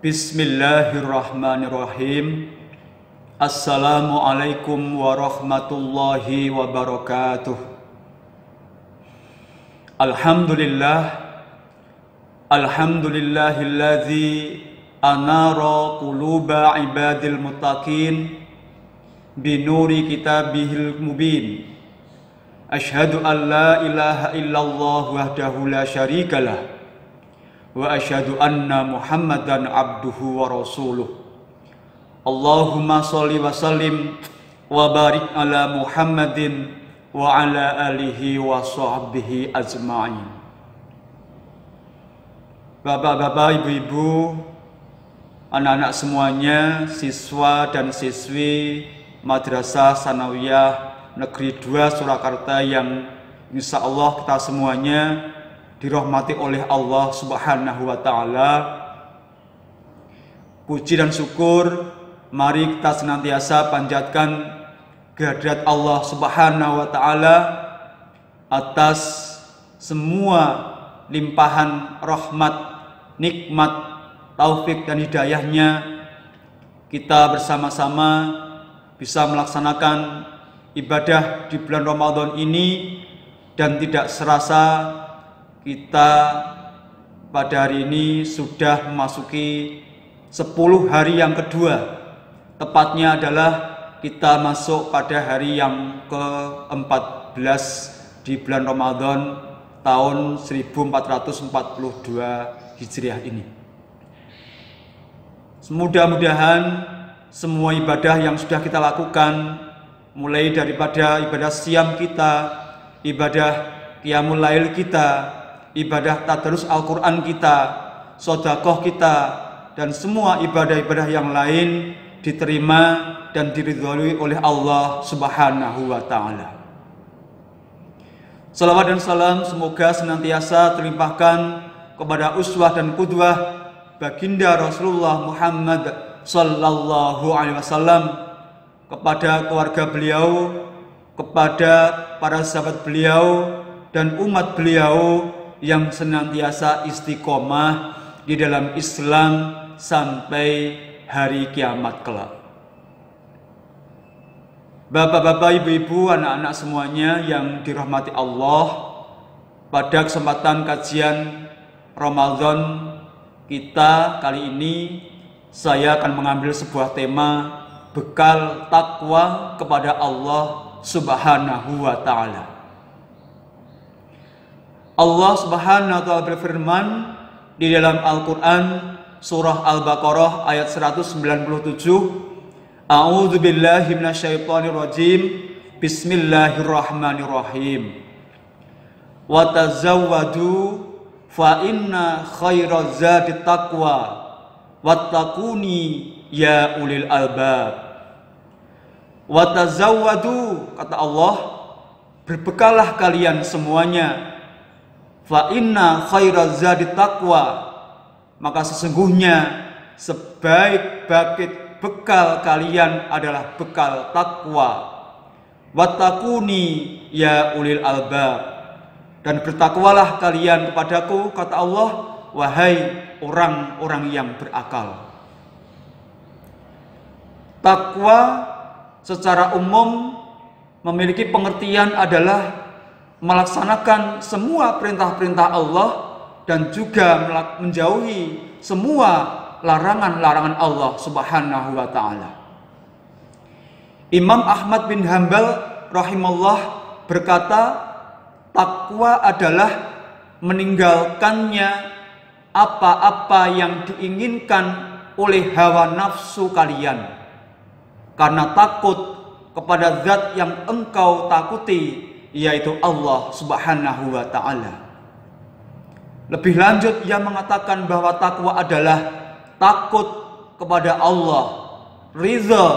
Bismillahirrahmanirrahim. Assalamualaikum warahmatullahi wabarakatuh. Alhamdulillahilladzi anara quluba ibadil muttaqin binuri kitabihil mubin. Asyhadu an la ilaha illallah wahdahu la syarikalah wa asyhadu anna Muhammadan abduhu wa rasuluh. Allahumma sholli wa sallim wa barik ala Muhammadin wa ala alihi wa sahbihi ajma'in. Bapak-bapak, ibu-ibu, anak-anak semuanya, siswa dan siswi Madrasah Sanawiyah Negeri 2 Surakarta yang insya Allah kita semuanya dirahmati oleh Allah Subhanahu wa Ta'ala. Puji dan syukur mari kita senantiasa panjatkan kehadirat Allah Subhanahu wa Ta'ala atas semua limpahan rahmat, nikmat, taufik dan hidayahnya. Kita bersama-sama bisa melaksanakan ibadah di bulan Ramadan ini, dan tidak serasa kita pada hari ini sudah memasuki 10 hari yang kedua. Tepatnya adalah kita masuk pada hari yang ke-14 di bulan Ramadan tahun 1442 Hijriah ini. Mudah-mudahan semua ibadah yang sudah kita lakukan, mulai daripada ibadah siam kita, ibadah qiyamul lail kita, ibadah tadarus Al-Quran kita, sedekah kita, dan semua ibadah-ibadah yang lain diterima dan diridhoi oleh Allah Subhanahu wa Ta'ala. Salawat dan salam semoga senantiasa terlimpahkan kepada uswah dan qudwah baginda Rasulullah Muhammad sallallahu alaihi wasallam, kepada keluarga beliau, kepada para sahabat beliau dan umat beliau yang senantiasa istiqomah di dalam Islam sampai hari kiamat kelak. Bapak-bapak, ibu-ibu, anak-anak semuanya yang dirahmati Allah, pada kesempatan kajian Ramadan kita kali ini saya akan mengambil sebuah tema bekal takwa kepada Allah Subhanahu wa Ta'ala. Allah Subhanahu wa Ta'ala berfirman di dalam Al-Quran surah Al-Baqarah ayat 197, A'udzu billahi minasyaitonir rajim. Bismillahirrahmanirrahim. Wa tazawwadu fa inna khairaz zadi taqwa wattaquni ya ulil albab. Wa tazawwadu, kata Allah, berbekalah kalian semuanya. Fa inna khairaz zadi taqwa, maka sesungguhnya sebaik-baik bekal kalian adalah bekal takwa. Wattaquni ya ulil albab, dan bertakwalah kalian kepadaku, kata Allah, wahai orang-orang yang berakal. Takwa secara umum memiliki pengertian adalah melaksanakan semua perintah-perintah Allah dan juga menjauhi semua larangan-larangan Allah Subhanahu wa Ta'ala. Imam Ahmad bin Hanbal rahimahullah berkata, takwa adalah meninggalkannya apa-apa yang diinginkan oleh hawa nafsu kalian, karena takut kepada zat yang engkau takuti, yaitu Allah Subhanahu wa Ta'ala. Lebih lanjut, ia mengatakan bahwa takwa adalah takut kepada Allah, ridha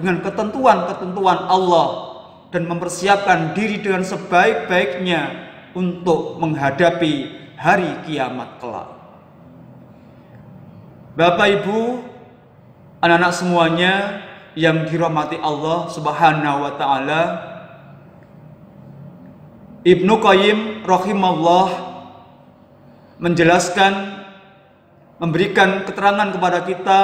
dengan ketentuan-ketentuan Allah, dan mempersiapkan diri dengan sebaik-baiknya untuk menghadapi hari kiamat kelak. Bapak, Ibu, anak-anak semuanya yang dirahmati Allah Subhanahu wa Ta'ala, Ibnu Qayyim rahimahullah menjelaskan memberikan keterangan kepada kita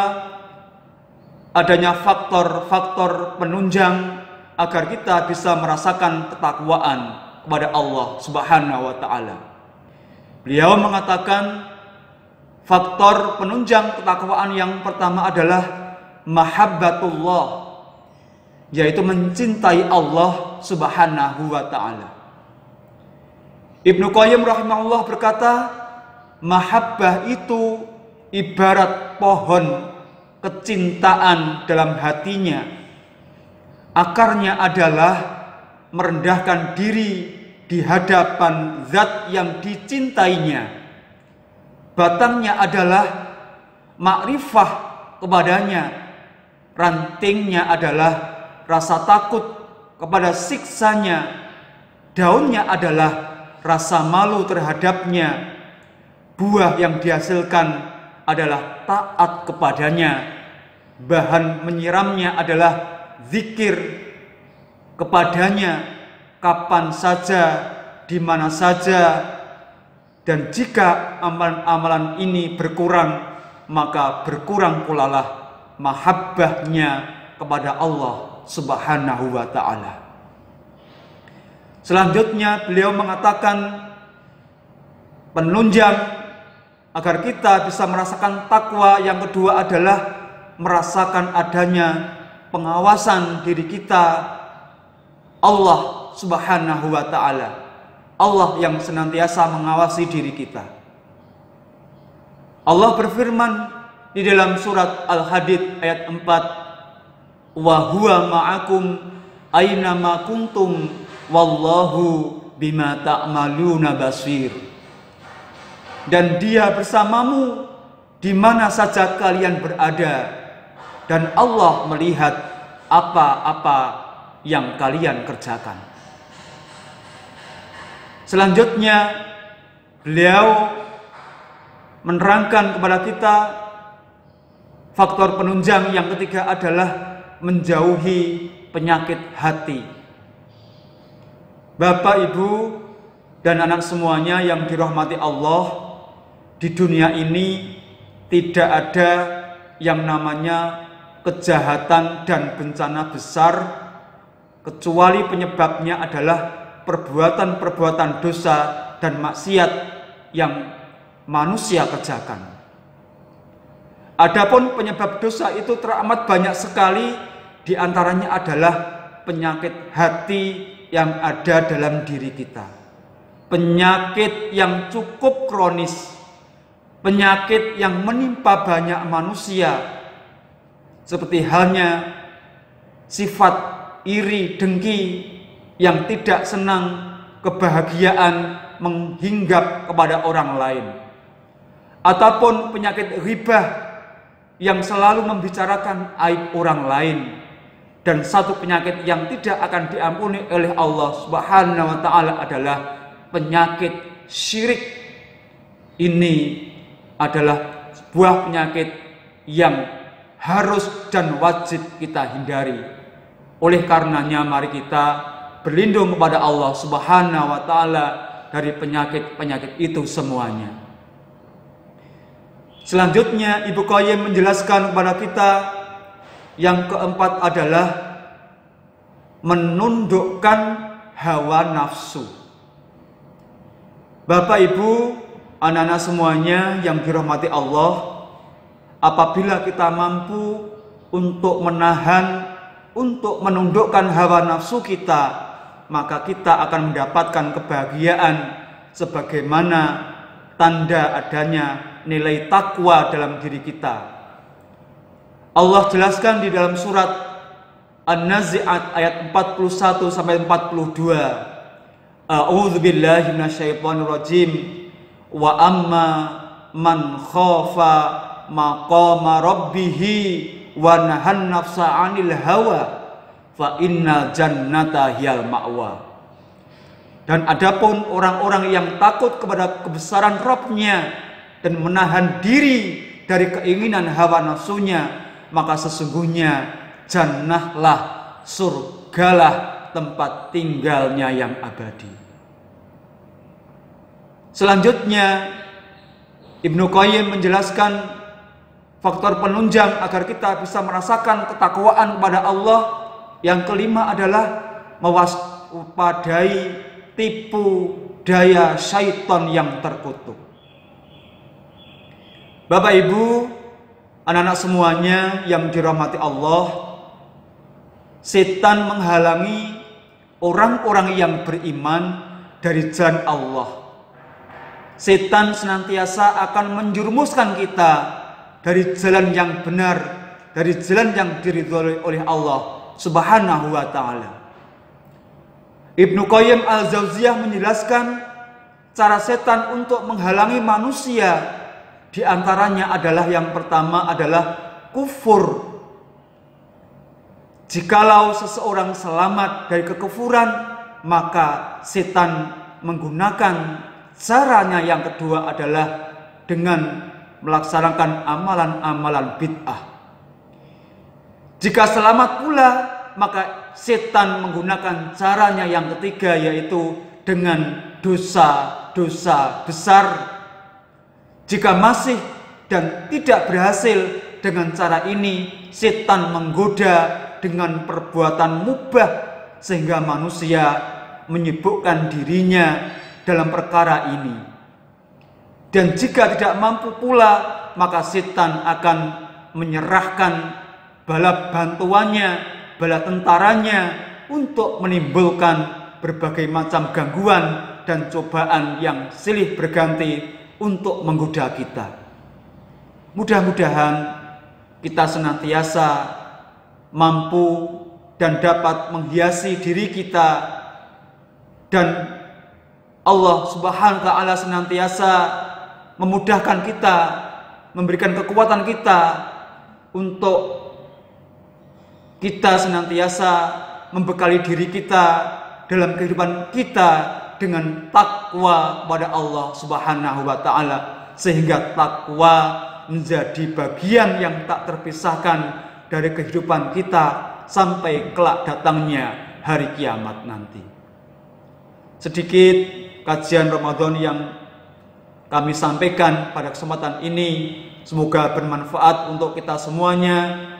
adanya faktor-faktor penunjang agar kita bisa merasakan ketakwaan kepada Allah Subhanahu wa taala. Beliau mengatakan faktor penunjang ketakwaan yang pertama adalah mahabbatullah, yaitu mencintai Allah Subhanahu wa taala. Ibnu Qayyim rahimahullah berkata, mahabbah itu ibarat pohon kecintaan dalam hatinya. Akarnya adalah merendahkan diri di hadapan zat yang dicintainya. Batangnya adalah makrifah kepadanya. Rantingnya adalah rasa takut kepada siksanya. Daunnya adalah rasa malu terhadapnya. Buah yang dihasilkan adalah taat kepadanya. Bahan menyiramnya adalah zikir kepadanya kapan saja, di mana saja. Dan jika amalan-amalan ini berkurang, maka berkurang pula lah mahabbahnya kepada Allah Subhanahu wa ta'ala. Selanjutnya beliau mengatakan penunjang agar kita bisa merasakan takwa yang kedua adalah merasakan adanya pengawasan diri kita Allah Subhanahu wa ta'ala. Allah yang senantiasa mengawasi diri kita. Allah berfirman di dalam surat Al-Hadid ayat 4, wa huwa ma'akum aina ma kuntum wallahu bima ta'maluna basir. Dan dia bersamamu di mana saja kalian berada, dan Allah melihat apa-apa yang kalian kerjakan. Selanjutnya beliau menerangkan kepada kita faktor penunjang yang ketiga adalah menjauhi penyakit hati. Bapak, Ibu, dan anak semuanya yang dirahmati Allah, di dunia ini tidak ada yang namanya kejahatan dan bencana besar kecuali penyebabnya adalah perbuatan-perbuatan dosa dan maksiat yang manusia kerjakan. Adapun penyebab dosa itu teramat banyak sekali, di antaranya adalah penyakit hati yang ada dalam diri kita. Penyakit yang cukup kronis, penyakit yang menimpa banyak manusia, seperti halnya sifat iri dengki yang tidak senang kebahagiaan menghinggap kepada orang lain, ataupun penyakit ghibah yang selalu membicarakan aib orang lain. Dan satu penyakit yang tidak akan diampuni oleh Allah Subhanahu wa ta'ala adalah penyakit syirik. Ini adalah sebuah penyakit yang harus dan wajib kita hindari. Oleh karenanya mari kita berlindung kepada Allah Subhanahu wa ta'ala dari penyakit-penyakit itu semuanya. Selanjutnya Ibnu Qayyim menjelaskan kepada kita yang keempat adalah menundukkan hawa nafsu. Bapak, Ibu, anak-anak semuanya yang dirahmati Allah, apabila kita mampu untuk menahan, untuk menundukkan hawa nafsu kita, maka kita akan mendapatkan kebahagiaan sebagaimana tanda adanya nilai takwa dalam diri kita. Allah jelaskan di dalam surat An-Nazi'at ayat 41 sampai 42. A'udzubillahi minasyaitonirrajim. Wa amma man khafa maqama rabbih wa nahan nafsa 'anil hawa fa innal jannata hiyal ma'wa. Dan adapun orang-orang yang takut kepada kebesaran Rabb-Nya dan menahan diri dari keinginan hawa nafsunya, maka sesungguhnya jannahlah, surgalah tempat tinggalnya yang abadi. Selanjutnya Ibnu Qayyim menjelaskan faktor penunjang agar kita bisa merasakan ketakwaan kepada Allah. Yang kelima adalah mewaspadai tipu daya syaitan yang terkutuk. Bapak Ibu, anak-anak semuanya yang dirahmati Allah, setan menghalangi orang-orang yang beriman dari jalan Allah. Setan senantiasa akan menjerumuskan kita dari jalan yang benar, dari jalan yang diridhoi oleh Allah Subhanahu wa ta'ala. Ibnu Qayyim al-Jauziyah menjelaskan cara setan untuk menghalangi manusia. Di antaranya adalah yang pertama adalah kufur. Jikalau seseorang selamat dari kekufuran, maka setan menggunakan caranya yang kedua adalah dengan melaksanakan amalan-amalan bid'ah. Jika selamat pula, maka setan menggunakan caranya yang ketiga, yaitu dengan dosa-dosa besar. Jika masih dan tidak berhasil dengan cara ini, setan menggoda dengan perbuatan mubah sehingga manusia menyibukkan dirinya dalam perkara ini. Dan jika tidak mampu pula, maka setan akan menyerahkan bala bantuannya, bala tentaranya untuk menimbulkan berbagai macam gangguan dan cobaan yang silih berganti untuk menggoda kita. Mudah-mudahan kita senantiasa mampu dan dapat menghiasi diri kita, dan Allah Subhanahu wa ta'ala senantiasa memudahkan kita, memberikan kekuatan kita untuk kita senantiasa membekali diri kita dalam kehidupan kita dengan takwa kepada Allah Subhanahu wa ta'ala, sehingga takwa menjadi bagian yang tak terpisahkan dari kehidupan kita sampai kelak datangnya hari kiamat nanti. Sedikit kajian Ramadan yang kami sampaikan pada kesempatan ini, semoga bermanfaat untuk kita semuanya,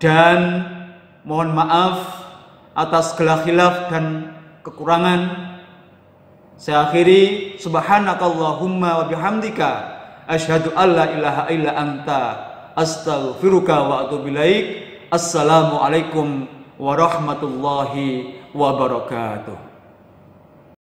dan mohon maaf atas segala khilaf dan kekurangan. Saya akhiri, subhanakallahumma wa bihamdika asyhadu alla ilaha illa anta astaghfiruka wa atubu ilaik. Assalamualaikum warahmatullahi wabarakatuh.